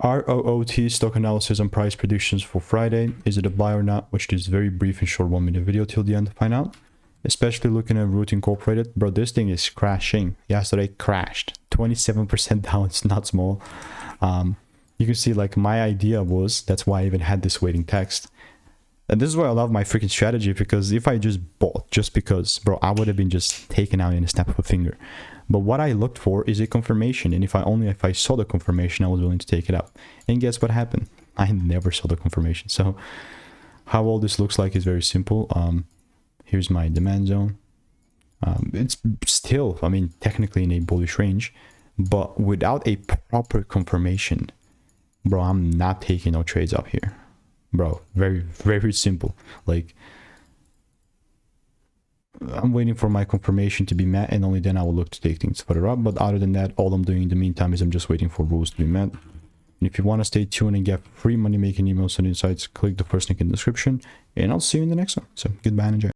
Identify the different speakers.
Speaker 1: ROOT stock analysis and price predictions for Friday. Is it a buy or not? Watch this very brief and short 1 minute video till the end to find out. Especially looking at Root Incorporated. Bro, this thing is crashing. Yesterday crashed. 27% down. It's not small. You can see like my idea was, that's why I even had this waiting text. And this is why I love my freaking strategy, because if I just bought just because, bro, I would have been just taken out in a snap of a finger. But what I looked for is a confirmation, and if I saw the confirmation, I was willing to take it out. And guess what happened? I never saw the confirmation. So how all this looks like is very simple. Here's my demand zone. It's still, I mean, technically in a bullish range, but without a proper confirmation, bro, I'm not taking no trades up here. Bro, very, very simple. Like, I'm waiting for my confirmation to be met, and only then I will look to take things further up. But other than that, all I'm doing in the meantime is I'm just waiting for rules to be met. And if you want to stay tuned and get free money making emails and insights, click the first link in the description, and I'll see you in the next one. So goodbye and enjoy.